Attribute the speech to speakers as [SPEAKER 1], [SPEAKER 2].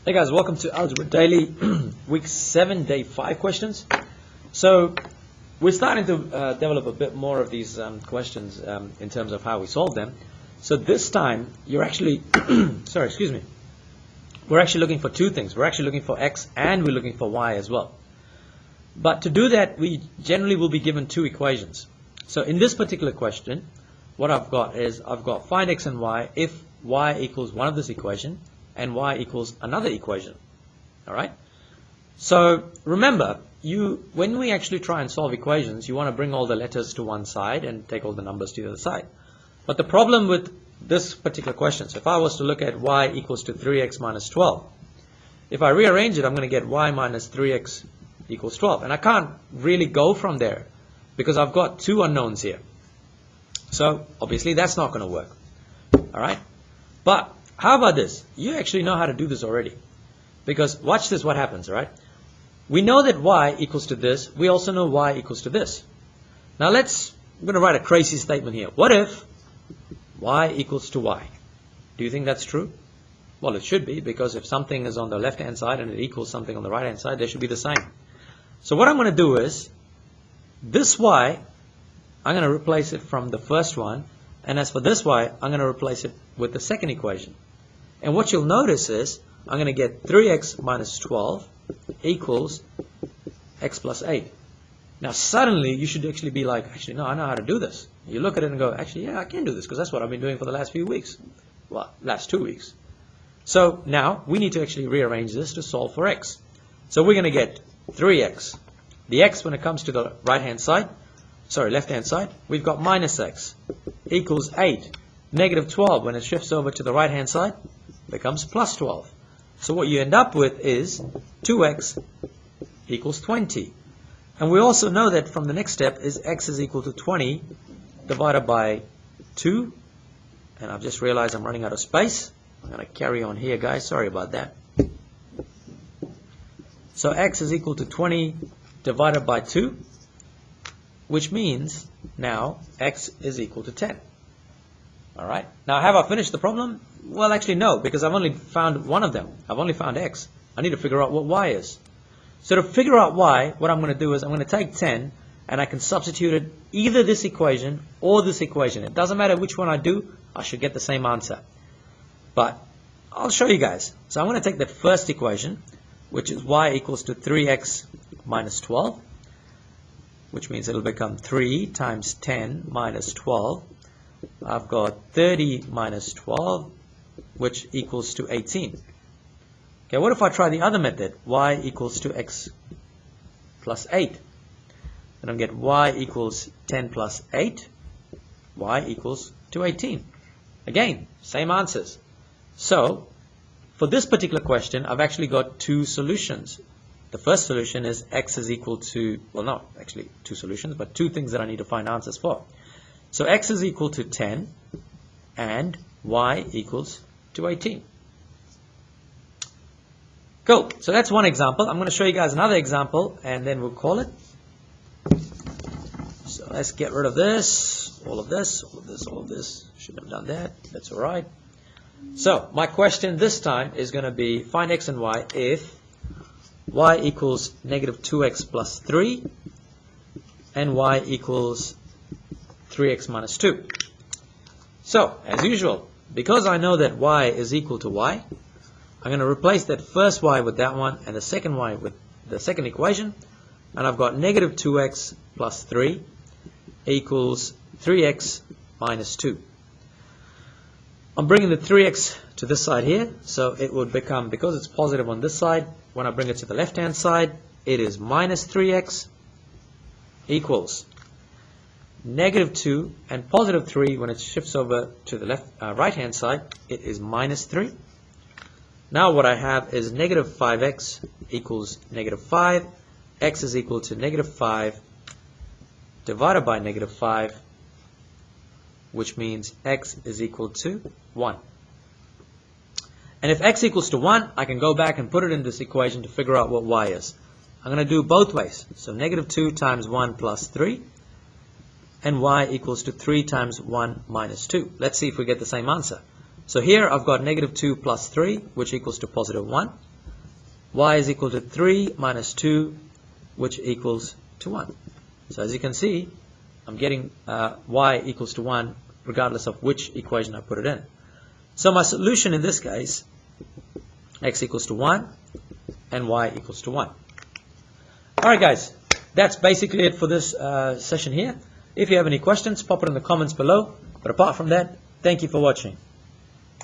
[SPEAKER 1] Hey guys, welcome to Algebra Daily, week 7, day 5 questions. So we're starting to develop a bit more of these questions in terms of how we solve them. So this time you're actually, we're actually looking for two things. We're actually looking for x and we're looking for y as well. But to do that, we generally will be given two equations. So in this particular question, what I've got is I've got find x and y if y equals one of this equation and y equals another equation. Alright? So remember, when we actually try and solve equations, you want to bring all the letters to one side and take all the numbers to the other side. But the problem with this particular question, so if I was to look at y equals to 3x minus 12, if I rearrange it, I'm going to get y minus 3x equals 12. And I can't really go from there because I've got two unknowns here. So obviously that's not going to work. Alright? But how about this? You actually know how to do this already. Because watch this, what happens, right? We know that y equals to this. We also know y equals to this. Now I'm going to write a crazy statement here. What if y equals to y? Do you think that's true? Well, it should be, because if something is on the left-hand side and it equals something on the right-hand side, they should be the same. So what I'm going to do is, this y, I'm going to replace it from the first one. And as for this y, I'm going to replace it with the second equation. And what you'll notice is, I'm going to get 3x minus 12 equals x plus 8. Now suddenly, you should actually be like, actually, no, I know how to do this. You look at it and go, actually, yeah, I can do this, because that's what I've been doing for the last few weeks. Well, last 2 weeks. So now, we need to actually rearrange this to solve for x. So we're going to get 3x. The x, when it comes to the left-hand side, we've got minus x equals 8. Negative 12, when it shifts over to the right-hand side, becomes plus 12. So what you end up with is 2x equals 20. And we also know that from the next step is x is equal to 20 divided by 2. And I've just realized I'm running out of space. I'm going to carry on here, guys. Sorry about that. So x is equal to 20 divided by 2, which means now x is equal to 10. Alright, now have I finished the problem? Well, actually no, because I've only found one of them. I've only found x. I need to figure out what y is. So to figure out y, what I'm going to do is I'm going to take 10 and I can substitute it either this equation or this equation. It doesn't matter which one I do, I should get the same answer. But I'll show you guys. So I'm going to take that first equation, which is y equals to 3x minus 12, which means it'll become 3 times 10 minus 12. I've got 30 minus 12, which equals to 18. Okay, what if I try the other method? Y equals to x plus 8. Then I'll get y equals 10 plus 8. Y equals to 18. Again, same answers. So, for this particular question, I've actually got two solutions. The first solution is x is equal to, well, not actually two solutions, but two things that I need to find answers for. So x is equal to 10 and y equals to 18. Cool. So that's one example. I'm going to show you guys another example and then we'll call it. So let's get rid of this, all of this, all of this, all of this. Shouldn't have done that. That's all right. So my question this time is going to be find x and y if y equals negative 2x plus 3 and y equals 3x minus 2. So, as usual, because I know that y is equal to y, I'm going to replace that first y with that one and the second y with the second equation. And I've got negative 2x plus 3 equals 3x minus 2. I'm bringing the 3x to this side here, so it would become, because it's positive on this side, when I bring it to the left-hand side, it is minus 3x equals negative 2 and positive 3. When it shifts over to the right-hand side, it is minus 3. Now what I have is negative 5x equals negative 5. X is equal to negative 5 divided by negative 5, which means x is equal to 1. And if x equals to 1, I can go back and put it in this equation to figure out what y is. I'm going to do both ways. So negative 2 times 1 plus 3. And y equals to 3 times 1 minus 2. Let's see if we get the same answer. So here I've got negative 2 plus 3, which equals to positive 1. y is equal to 3 minus 2, which equals to 1. So as you can see, I'm getting y equals to 1 regardless of which equation I put it in. So my solution in this case, x equals to 1 and y equals to 1. Alright guys, that's basically it for this session here. If you have any questions, pop it in the comments below. But apart from that, thank you for watching.